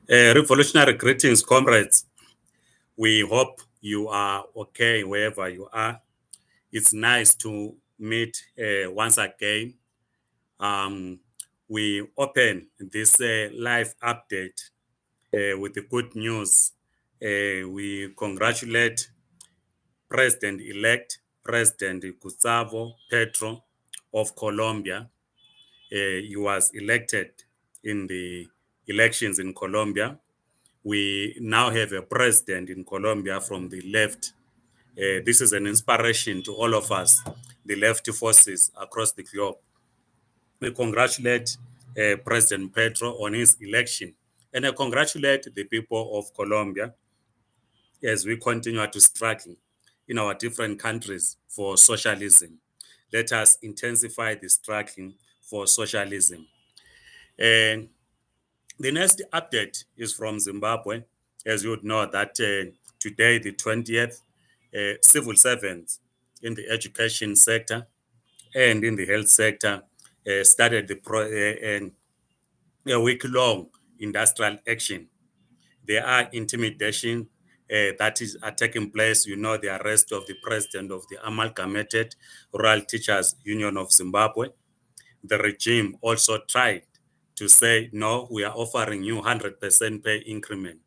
Revolutionary greetings, comrades. We hope you are okay wherever you are. It's nice to meet once again. Um, we open this live update with the good news. We congratulate President-elect President Gustavo Petro of Colombia. He was elected in the elections in Colombia. We now have a president in Colombia from the left. This is an inspiration to all of us, the left forces across the globe. We congratulate President Petro on his election, and I congratulate the people of Colombia as we continue to struggle in our different countries for socialism. Let us intensify the struggling for socialism. And the next update is from Zimbabwe. As you would know, that today, the 20th, civil servants in the education sector and in the health sector started a week-long industrial action. There are intimidation are taking place. You know, the arrest of the president of the Amalgamated Rural Teachers Union of Zimbabwe. The regime also tried to say, no, we are offering you 100% pay increment.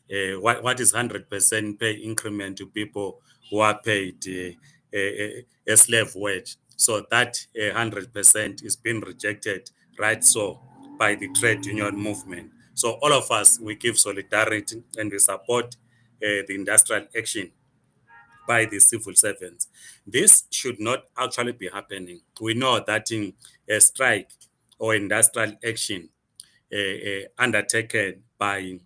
What is 100% pay increment to people who are paid a slave wage? So that 100% is being rejected, right? So by the trade union movement. So all of us, we give solidarity and we support the industrial action by the civil servants. This should not actually be happening. We know that in a strike or industrial action undertaken by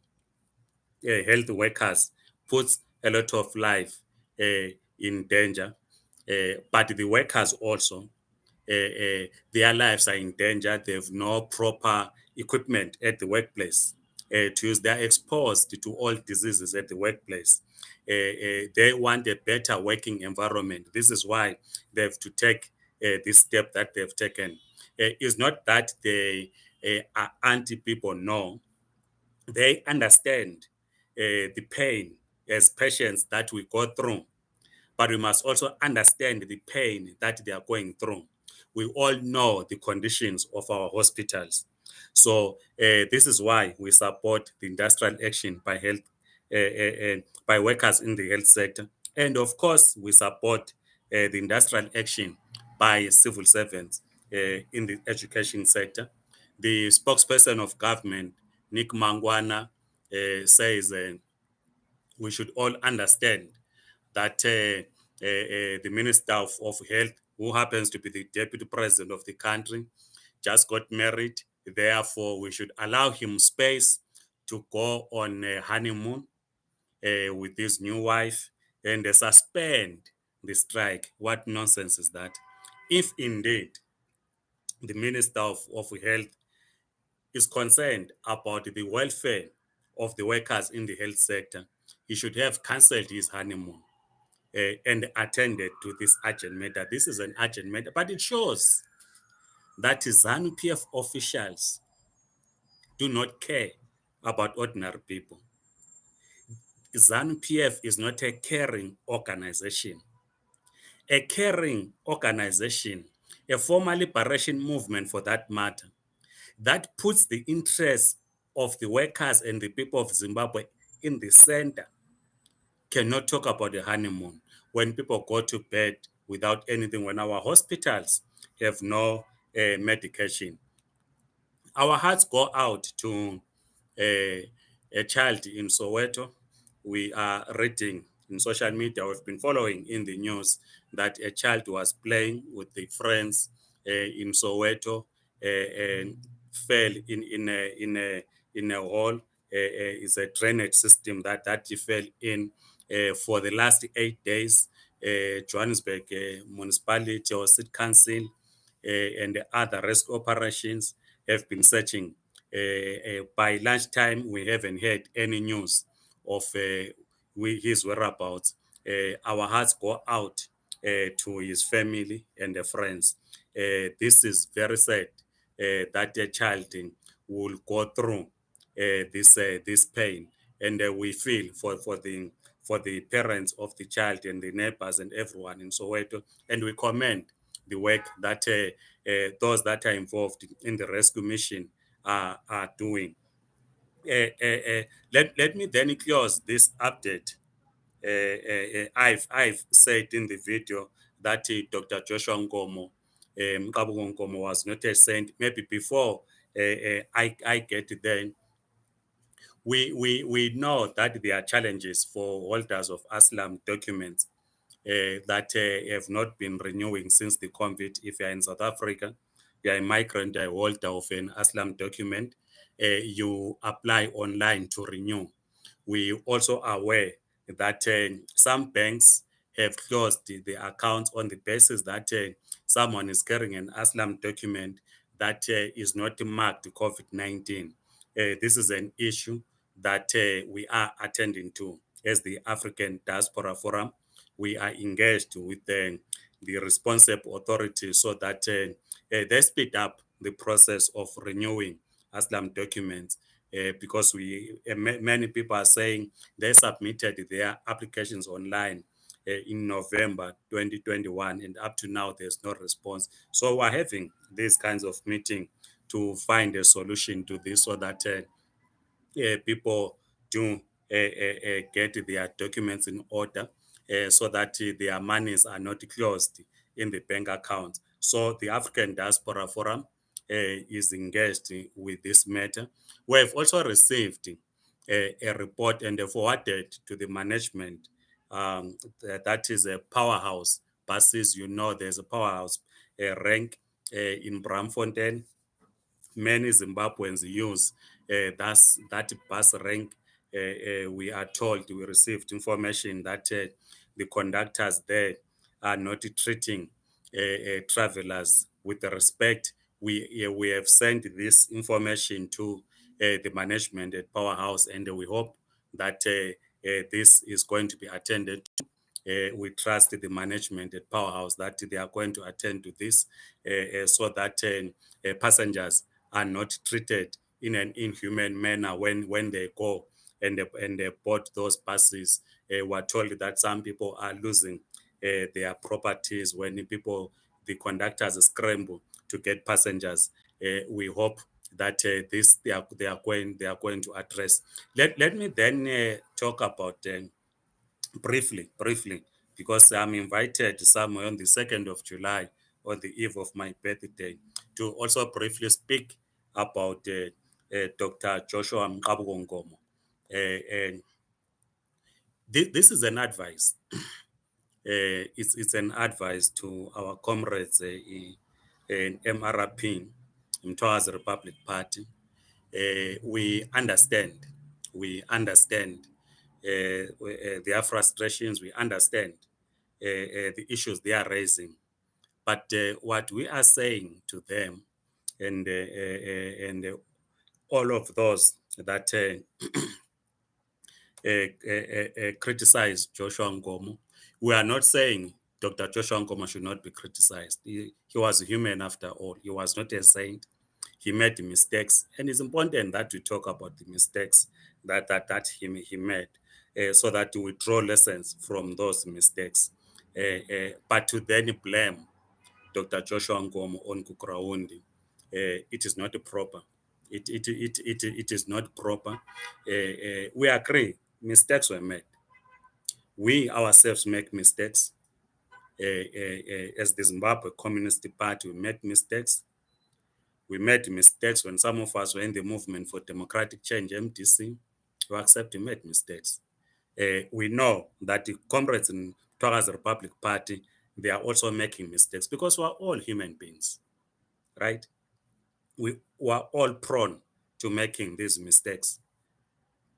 health workers puts a lot of life in danger. But the workers also, their lives are in danger. They have no proper equipment at the workplace to use. They are exposed to all diseases at the workplace. They want a better working environment. This is why they have to take this step that they've taken. It's not that they are anti people, no. They understand the pain as patients that we go through, but we must also understand the pain that they are going through. We all know the conditions of our hospitals. So this is why we support the industrial action by health, by workers in the health sector. And of course, we support the industrial action by civil servants in the education sector. The spokesperson of government, Nick Mangwana, says we should all understand that the Minister of Health, who happens to be the Deputy President of the country, just got married. Therefore, we should allow him space to go on a honeymoon with his new wife and suspend the strike. What nonsense is that? If indeed the Minister of Health is concerned about the welfare of the workers in the health sector, he should have cancelled his honeymoon and attended to this urgent matter. This is an urgent matter, but it shows that ZANU PF officials do not care about ordinary people. ZANU PF is not a caring organization. A caring organization, a former liberation movement for that matter, that puts the interests of the workers and the people of Zimbabwe in the center, cannot talk about the honeymoon when people go to bed without anything, when our hospitals have no medication. Our hearts go out to a child in Soweto. We are reading in social media, we've been following in the news that a child was playing with the friends in Soweto and fell in a hole. Is a drainage system that he fell in for the last 8 days. Johannesburg municipality or city council and the other rescue operations have been searching. By lunchtime, we haven't heard any news of his whereabouts. Our hearts go out to his family and the friends. This is very sad that a child will go through this pain, and we feel for the parents of the child and the neighbors and everyone in Soweto, and we commend the work that those that are involved in the rescue mission are doing. Let me then close this update. I've said in the video that Dr. Joshua Nkomo, Mqabuko Nkomo was not a saint. Maybe before I get there, we know that there are challenges for holders of Aslam documents that have not been renewing since the COVID. If you're in South Africa, you're a migrant, a holder of an Aslam document, you apply online to renew. We also are aware that some banks have closed the accounts on the basis that someone is carrying an Aslam document that is not marked COVID-19. This is an issue that we are attending to as the African Diaspora Forum. We are engaged with the responsible authorities so that they speed up the process of renewing Aslam documents because many people are saying they submitted their applications online in November 2021, and up to now there's no response. So we're having these kinds of meeting to find a solution to this so that people do get their documents in order so that their monies are not closed in the bank account. So the African Diaspora Forum is engaged with this matter. We have also received a report and forwarded to the management that is a powerhouse buses. You know, there's a powerhouse rank in Bramfontein. Many Zimbabweans use that bus rank. We are told, we received information that the conductors there are not treating travelers with the respect. We have sent this information to the management at Powerhouse, and we hope that this is going to be attended to. We trust the management at Powerhouse that they are going to attend to this so that passengers are not treated in an inhuman manner when they go and they board those buses. We're told that some people are losing their properties when the conductors scramble to get passengers. We hope that this they are going to address. Let me then talk about briefly, because I'm invited somewhere on the 2nd of July, on the eve of my birthday, to also briefly speak about Dr. Joshua Nkomo. And this is an advice. It's an advice to our comrades in MRP, Mtwa's Republic Party. We understand. We understand their frustrations. We understand the issues they are raising. But what we are saying to them and all of those that criticize Joshua Nkomo, we are not saying Dr. Joshua Nkomo should not be criticized. He was human after all. He was not a saint. He made mistakes, and it's important that we talk about the mistakes that he made, so that we draw lessons from those mistakes. But to then blame Dr. Joshua Nkomo on Kukraundi, it is not proper. It is not proper. We agree mistakes were made. We ourselves make mistakes. As the Zimbabwe Communist Party, we make mistakes. We made mistakes when some of us were in the movement for democratic change, MDC. We accept we made mistakes. We know that the comrades in Twaga's Republic Party, they are also making mistakes because we are all human beings, right? We are all prone to making these mistakes.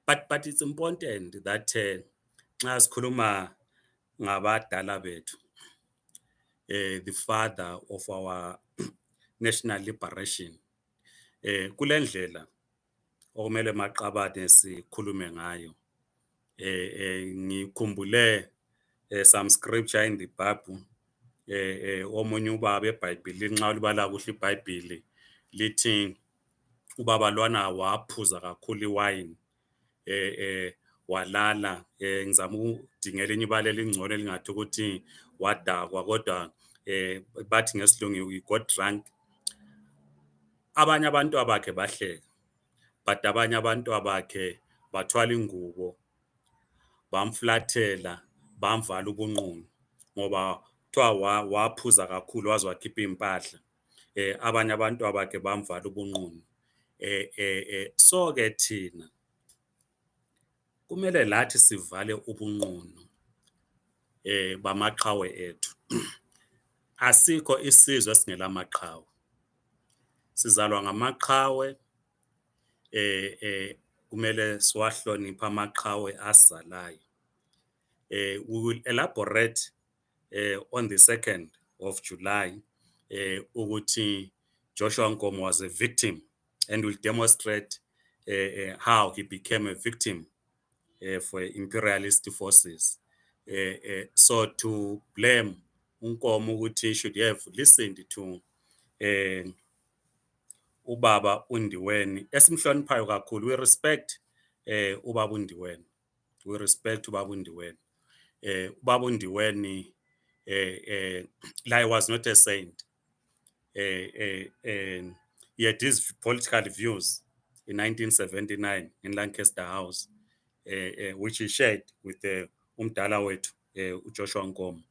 But it's important that nxa sikhuluma ngabadala bethu, the father of our national liberation, kulendlela okumele maqabane sikhulume ngayo. Ngikhumbule some scripture in the Bible. Omunye ubaba eBhayibhelini nxa ulibala kuhle iBhayibheli lithi ubaba lwana waphuza kakhulu iwayini, walala. Ngizama ukudingela enye ibala elingcono elingathi ukuthi wadakwa, kodwa bathi ngesilungu he got drunk. Abanye abantu abakhe bahleka, but abanye abantu abakhe bathwala ingubo, bamflathela, bamvala ubunqunu, ngoba kuthiwa waphuza kakhulu waze wakhipha iy'mpahla. Abanye abantu abakhe bamvala ubunqunu. So-ke thina kumele lathi sivale ubunqunu bamaqhawe ethu. Asikho isizwe esingelamaqhawe, sizalwa ngamaqhawe. Kumele siwahloniphe amaqhawe asizalayo. We will elaborate on the 2nd of July ukuthi Joshua Nkomo was a victim, and will demonstrate how he became a victim for imperialist forces. So to blame Nkomo ukuthi he should have listened to ubaba uNdiweni esimhloniphayo kakhulu. We respect ubaba uNdiweni. We respect ubaba uNdiweni. Ubaba uNdiweni was not a saint. He had his political views in 1979 in Lancaster House, which he shared with umdala wethu uJoshua Nkomo.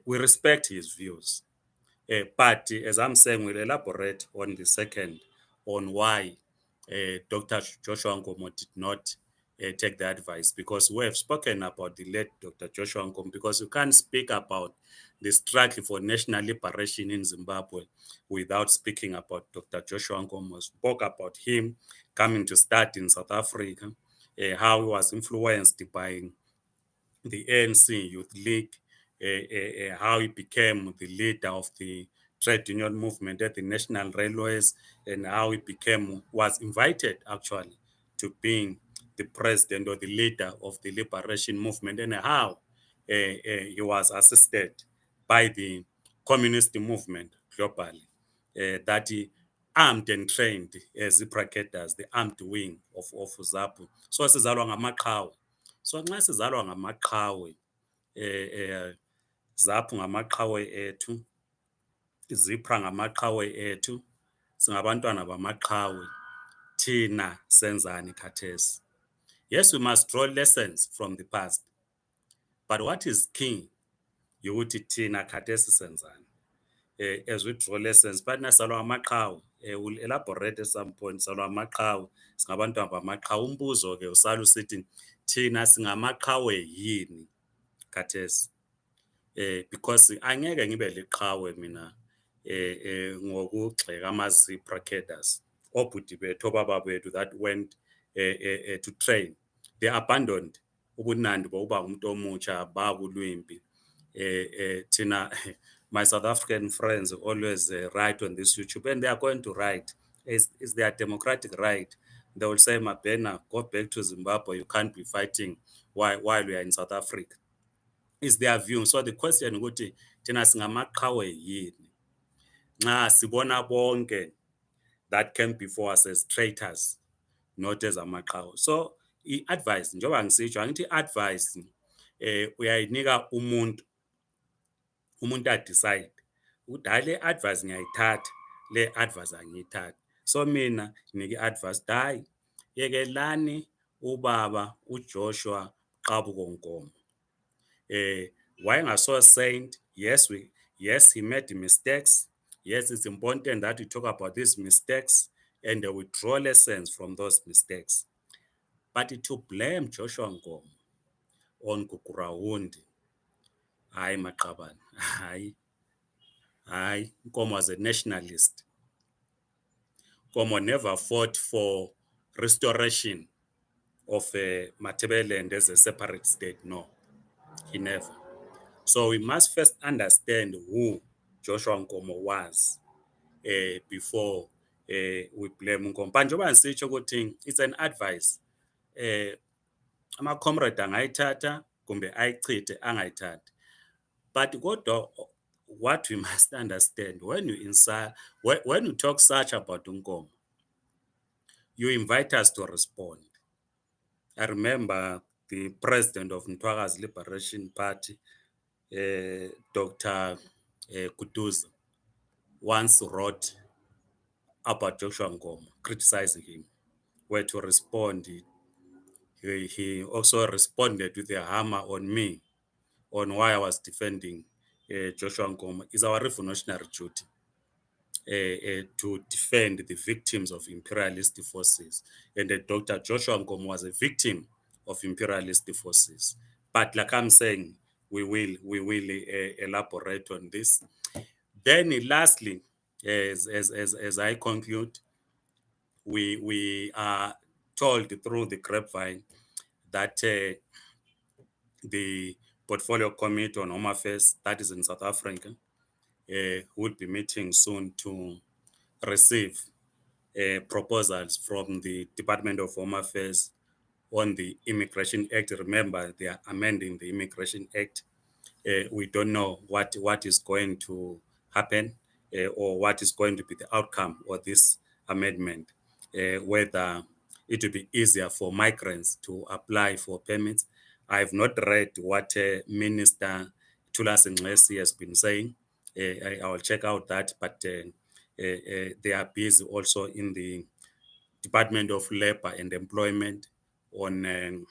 We respect his views. But as I'm saying, we'll elaborate on the 2nd on why Dr. Joshua Nkomo did not take the advice, because we have spoken about the late Dr. Joshua Nkomo, because you can't speak about the struggle for national liberation in Zimbabwe without speaking about Dr. Joshua Nkomo. We spoke about him coming to start in South Africa, how he was influenced by the ANC Youth League, how he became the leader of the trade union movement at the National Railways, and how he was invited actually to being the president or the leader of the liberation movement, and how he was assisted by the communist movement globally, that he armed and trained as the the armed wing of ZAPU. So sizalwa ngamaqhawe. So nxa sizalwa ngamaqhawe, ZAPU ngamaqhawe ethu, ZIPRA ngamaqhawe ethu, singabantwana bamaqhawe, thina senzani khathesi? Yes, we must draw lessons from the past, but what is key ukuthi thina khathesi senzani as we draw lessons. But nasalwa ngamaqhawe, we'll elaborate at some point. Salwa ngamaqhawe, singabantwana bamaqhawe. Umbuzo ke usala usithi thina singamaqhawe yini khathesi? Because angeke ngibe liqhawe mina ngokugxeka ama-ZIPRA cadres, obhuti bethu, obaba bethu that went to train. They abandoned ubunandi bokuba umuntu omutsha, bakulwimpi. Thina, my South African friends always write on this YouTube, and they are going to write. It's their democratic right. They will say, Mabena, go back to Zimbabwe. You can't be fighting while we are in South Africa. Is their view. So the question ukuthi thina singamaqhawe yini nxa sibona bonke that came before us as traitors, not as amaqhawe? So i-advice, njengoba ngisitsho, angithi i-advice uyayinika umuntu adecide ukuthi hayi le advice ngiyayithatha, le advice angiyithathi. So mina nginike i-advice, hayi yekelani ubaba uJoshua Qabuko Nkomo. Wayengaso saint. Yes, he made mistakes. Yes, it's important that we talk about these mistakes and we draw lessons from those mistakes. But to blame Joshua Nkomo on Gugurawundi, hayi maqabane, hayi. Nkomo was a nationalist. Nkomo never fought for restoration of Matabeleland as a separate state. No, he never. So we must first understand who Joshua Nkomo was before we blame Nkomo. But njengoba ngisitsho ukuthi it's an advice. Ama-comrade angayithatha kumbe ayichithe angayithathi. But kodwa what we must understand, when you talk such about Nkomo, you invite us to respond. I remember the president of Zimbabwe Liberation Party, Dr. Kutuza, once wrote about Joshua Nkomo, criticizing him. Where to respond, he also responded with a hammer on me on why I was defending Joshua Nkomo. It's our revolutionary duty to defend the victims of imperialist forces. And Dr. Joshua Nkomo was a victim of imperialist forces. But like I'm saying, we will elaborate on this. Then lastly, as I conclude, we are told through the grapevine that the portfolio committee on Home Affairs that is in South Africa will be meeting soon to receive proposals from the Department of Home Affairs on the Immigration Act. Remember, they are amending the Immigration Act. We don't know what is going to happen or what is going to be the outcome of this amendment, whether it will be easier for migrants to apply for permits. I have not read what Minister Tulas Nxesi has been saying. I will check out that, but they are busy also in the Department of Labor and Employment on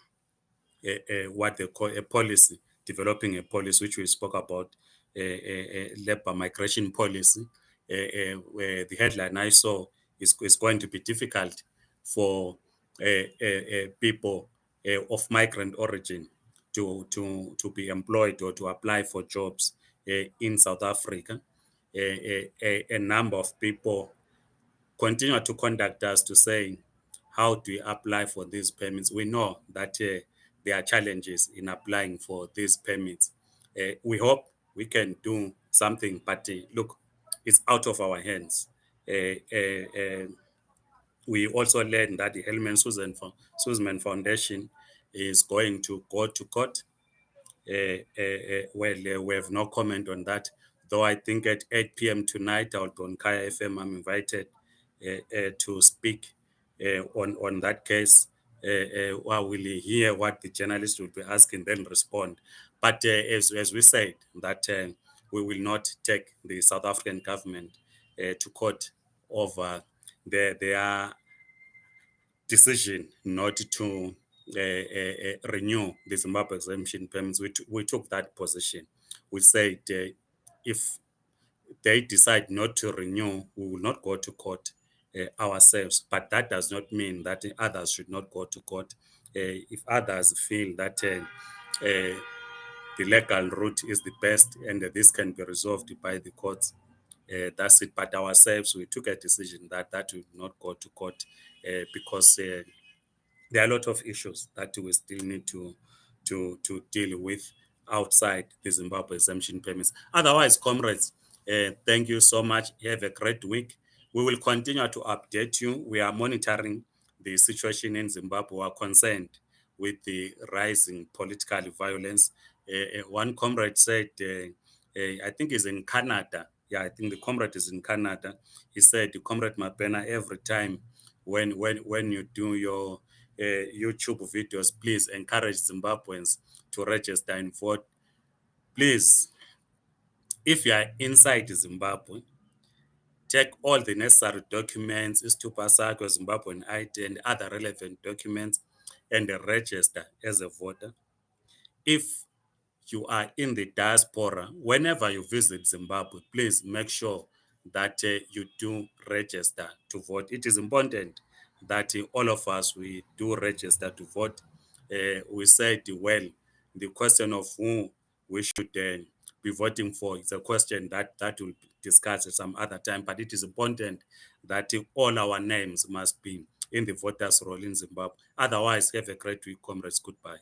what they call a policy, developing a policy which we spoke about, labor migration policy. Where the headline I saw is going to be difficult for people of migrant origin to be employed or to apply for jobs in South Africa. A number of people continue to contact us to say, how do you apply for these permits? We know that there are challenges in applying for these permits. We hope we can do something, but look, it's out of our hands. We also learned that the Hellman Suzman Foundation is going to go to court. Well, we have no comment on that. Though I think at 8 p.m. tonight, I'll be on Kaya FM. I'm invited to speak on that case. I will hear what the journalist will be asking, then respond. But as we said, that we will not take the South African government to court over their decision not to renew the Zimbabwe exemption permits. We took that position. We said if they decide not to renew, we will not go to court ourselves. But that does not mean that others should not go to court. If others feel that the legal route is the best and this can be resolved by the courts, that's it. But ourselves, we took a decision that we will not go to court because there are a lot of issues that we still need to deal with outside the Zimbabwe exemption permits. Otherwise, comrades, thank you so much. Have a great week. We will continue to update you. We are monitoring the situation in Zimbabwe. We are concerned with the rising political violence. One comrade said, I think he's in Canada. Yeah, I think the comrade is in Canada. He said, Comrade Mapena, every time when you do your YouTube videos, please encourage Zimbabweans to register and vote. Please, if you are inside Zimbabwe, take all the necessary documents, Istupa Sakho, Zimbabwean ID, and other relevant documents, and register as a voter. If you are in the diaspora, whenever you visit Zimbabwe, please make sure that you do register to vote. It is important that all of us, we do register to vote. We said, well, the question of who we should be voting for is a question that will be discussed at some other time, but it is important that all our names must be in the voters' roll in Zimbabwe. Otherwise, have a great week, comrades. Goodbye.